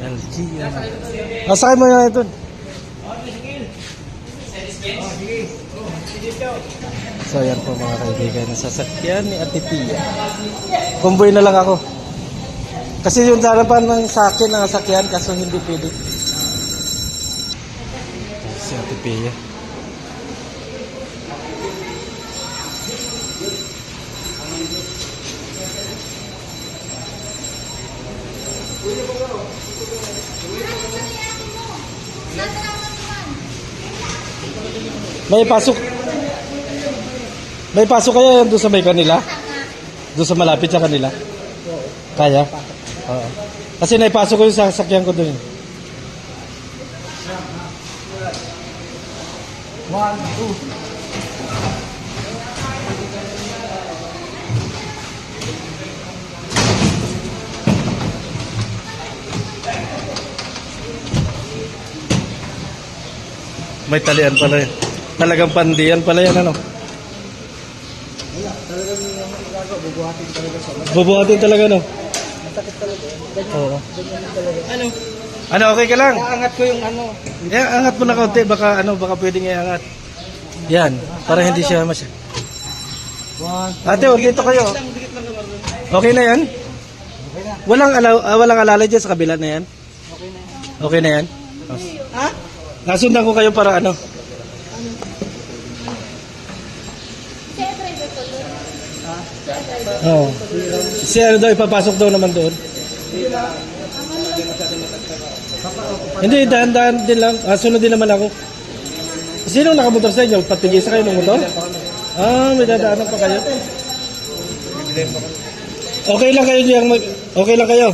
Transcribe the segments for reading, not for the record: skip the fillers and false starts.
LG. Sakay mo na ito. So yan po mga kaibigan, sasakyan ni Ate Pia. Kumboy na lang ako. Kasi yung harapan ng sa akin ang sasakyan, kaso hindi pwede. Si Ate Pia. May pasok. May pasok kaya doon sa may kanila? Doon sa malapit sa kanila? Kaya? Oo. Kasi naipasok ko yung sasakyan ko doon. 1, 2. May talian pala yun. Talagang pandiyan pala yan, ano? Wala, talagang bubuhatin talaga sa Bubuhatin talaga, no? masakit talaga. Oo. Ganyan talaga. Ano, okay ka lang? Aangat ko yung ano. Angat mo na kaunti, baka baka pwedeng iangat. Yan, para hindi siya masya. Ate, dito kayo. Okay na yan? Okay na. Walang alalay dyan sa kabila na yan? Okay na. Okay na yan? Ha? Nasundan ko kayo para ano? Oo. Si ano daw, ipapasok daw naman doon. Hindi, dahan-dahan din lang. Sunod din naman ako. Sino nakamotor sa inyo? Patigisa kayo ng motor? May dadaanan pa kayo? Okay lang kayo diyang okay lang kayo?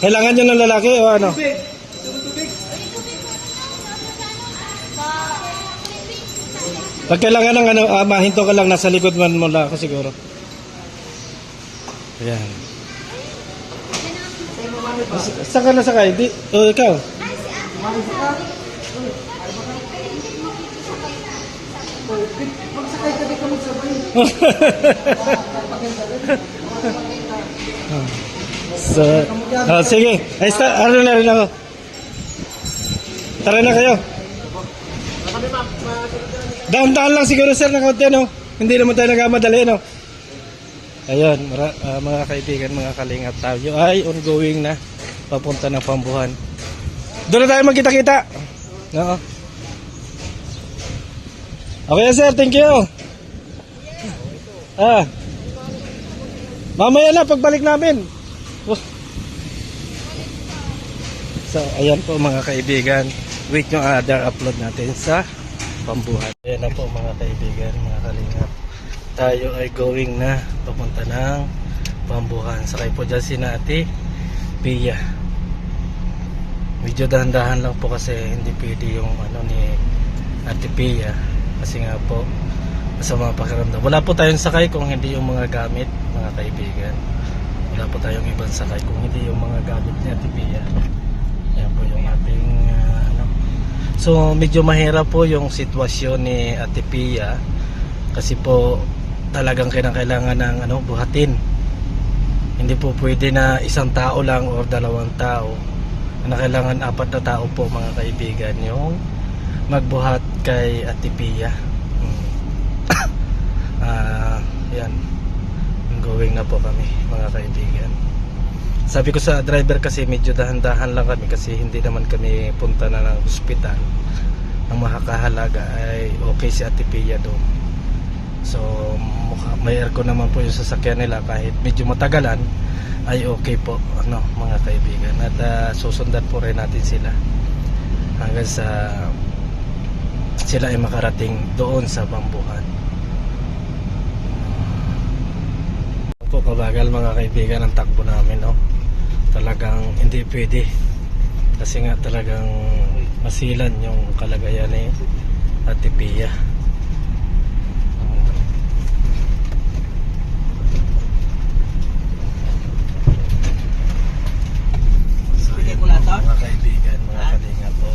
Kailangan nyo ng lalaki o ano? Pag kailangan ng mahinto ka lang, nasa likod man mo lang ako siguro. Ayan. Saan ka nasakay? Ikaw? Magsakay ka dito magsabay. So, sige. Ano na rin ako. Tara na kayo. Dahan-dahan lang siguro sir na kaunti, no? Hindi naman tayo nagmamadali, no? Ayun, mga kaibigan, mga kalingap, tayo ay ongoing na papunta ng Pambuhan. Doon na tayo magkita-kita. No? Okay sir, thank you. Mamaya na pagbalik namin. So, ayan po mga kaibigan. Wait yung other upload natin sa Pambuhan. Ayan na po mga kaibigan, mga kalingap. Tayo ay going na papunta ng Pambuhan. Sakay po dyan si Ate Pia. Medyo dahan-dahan lang po kasi hindi pwede yung ni Ate Pia. Kasi nga po masama pakiramdam. Wala po tayong sakay kung hindi yung mga gamit, mga kaibigan. Wala po tayong ibang sakay kung hindi yung mga gamit ni Ate Pia. Ayan po yung ating So medyo mahirap po yung sitwasyon ni Ate Pia kasi po talagang kailangan ng buhatin. Hindi po pwede na isang tao lang o dalawang tao. Kailangan 4 na tao po mga kaibigan yung magbuhat kay Ate Pia. Yan. Going na po kami mga kaibigan. Sabi ko sa driver kasi medyo dahan-dahan lang kami kasi hindi naman kami punta na ng hospital. Ang makakahalaga ay okay si Ate Pia doon. So may aircon naman po yung sasakyan nila kahit medyo matagalan ay okay po mga kaibigan. At susundan po rin natin sila hanggang sa sila ay makarating doon sa Pambuhan. Po kabagal mga kaibigan ang takbo namin, talagang hindi pwede kasi nga talagang masilan yung kalagayan ni Ate Pia. So yun mga kaibigan, mga kalinga po,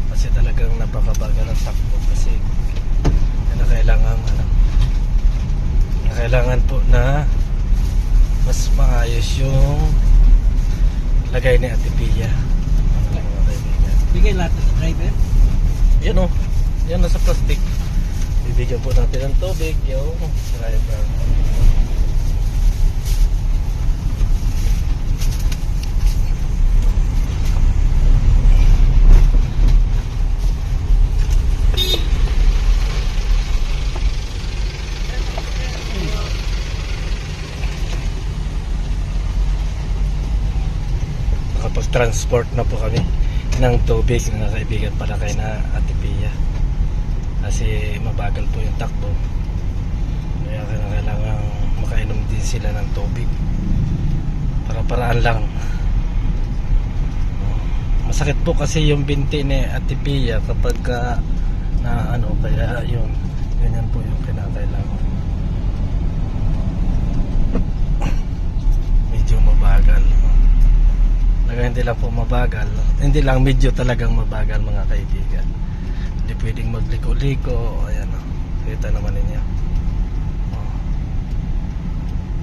kasi talagang napakabagal ang takbo kasi kailangan po na mas maayos yung lagay ni Ate Pia. Mga kaibigan. Bigay lahat ng driver. Yan o. Yan nasa plastic. Bibigyan po natin ng tubig yung driver. Nakapag-transport na po kami ng tubig mga kaibigan para kay na Ate Pia kasi mabagal po yung takbo, kaya kailangan makainom din sila ng tubig para paraan lang. Masakit po kasi yung binti ni Ate Pia kapag na ano, kaya yun, ganyan po yung kinakailangan. Medyo mabagal. Hindi lang po mabagal, hindi lang, medyo talagang mabagal mga kaibigan. Hindi pwedeng magliko-liko. Ayan o, kita naman ninyo.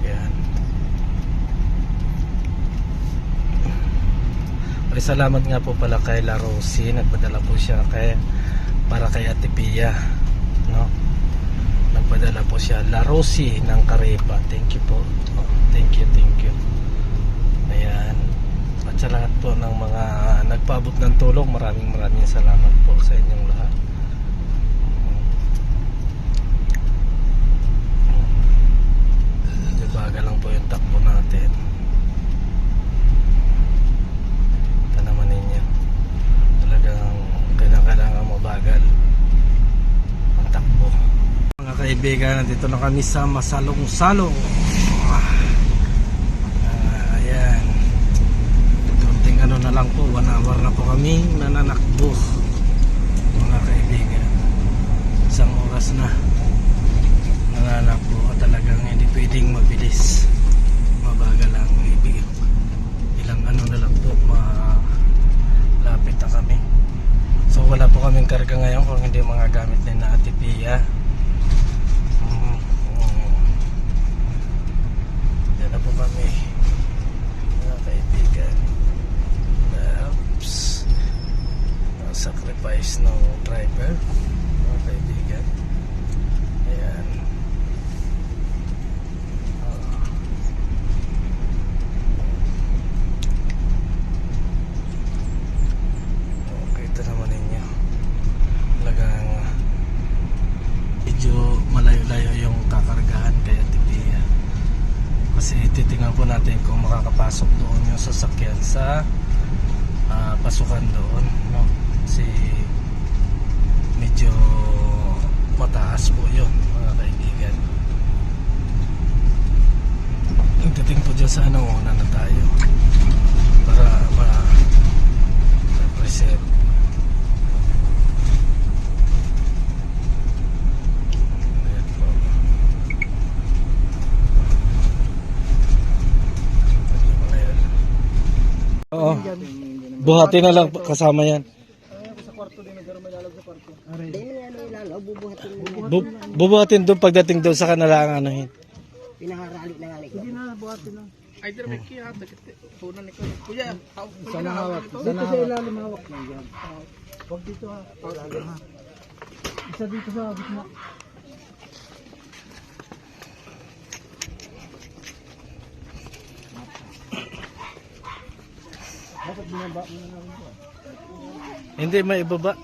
Yan. Ay, salamat nga po pala kay La Rosie. Nagpadala po siya para kay Ate Pia, no? Nagpadala po siya, La Rosie ng Karepa. Thank you po. Thank you. Ayan. At sa lahat po ng mga nagpaabot ng tulong, maraming salamat po sa inyong lahat. Bagal lang po yung takbo natin. Ito naman ninyo, talagang kailangan mabagal ang takbo. Mga kaibigan, nandito na kami sa Masalong-Salong. Ayan, konting ano na lang po, 1 hour na po kami nananakbo mga kaibigan. Isang oras na nananakbo, talagang hindi pwedeng mabilis, mabagal lang. Ilang ano na lang po, malapit na kami. So wala po kaming karga ngayon kung hindi mga gamit na Ate Pia. Yan na po kami mga kaibigan. Oops, sacrifice ng driver mga kaibigan. Ayan. Okay, ito naman ninyo. Talagang medyo malayo-layo yung kakargahan kay Ate Pia. Kasi titingnan po natin kung makakapasok doon yung sasakyan sa pasukan doon, no? Kasi medyo mataas po yun mga kaibigan. Titingnan po dyan sa ano, una na tayo para ma-reset. Ayan po. Oo, buhati na lang kasama yan. Sa kwarto din, pero may lalag sa kwarto. Hindi mo yan ilalaw, bubuhatin mo. Bubuhatin doon pagdating doon sa kanila ang anuhin. Pinaharali na nga like. Hindi na, buhatin na. Ay, dito may kaya dagit punan ni Kuya. Sana hawak. Dito sa ilalim hawak lang yan. Huwag dito ha. Isa dito sa gitna. Dapat binaba mo na namin ito. Hindi, may ibaba.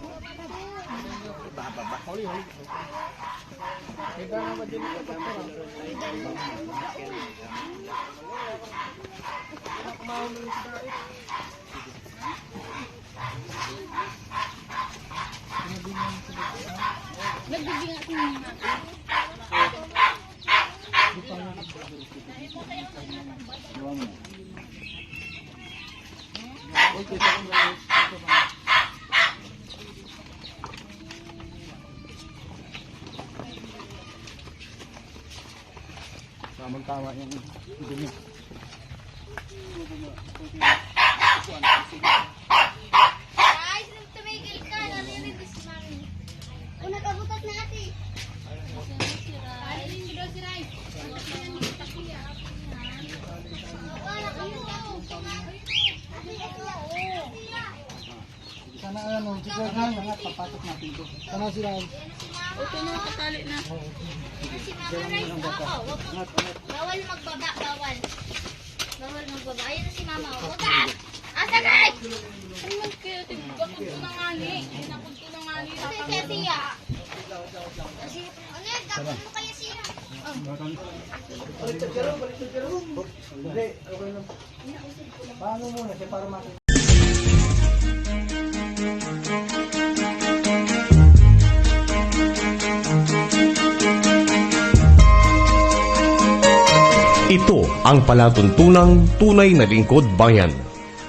Tama yung dumi. Guys, tumigil ka. Nalilinis si Mami. Una kabutas na ate. Alin daw si Rai. Wala ka mo. Sana ano, siguro na lang, papatok natin ito. Sana sila. Ito na, katali na. Si Mama Rice, oo. Bawal magbaba, bawal. Bawal magbaba. Ayun na si Mama. Huwag ka! Asagay! Ano kaya, tigakot ko na nga ni. Hinakot ko na nga ni. Kasi siya siya. Ano yan? Gagawin mo kaya siya. Paano muna siya para makita? Ito ang palatuntunang tunay na lingkod bayan.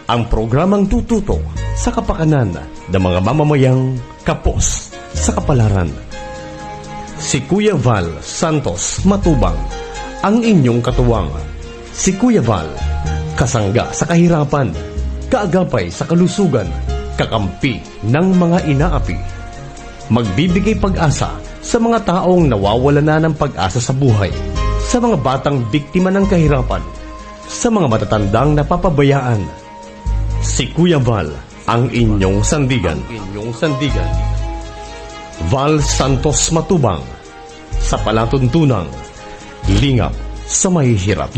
Ang programang tututok sa kapakanan ng mga mamamayang kapos sa kapalaran. Si Kuya Val Santos Matubang, ang inyong katuwang. Si Kuya Val, kasangga sa kahirapan, kaagapay sa kalusugan, kakampi ng mga inaapi. Magbibigay pag-asa sa mga taong nawawala na ng pag-asa sa buhay, sa mga batang biktima ng kahirapan, sa mga matatandang napapabayaan. Si Kuya Val, ang inyong sandigan. Val Santos Matubang, sa palatuntunang lingap sa mahihirap.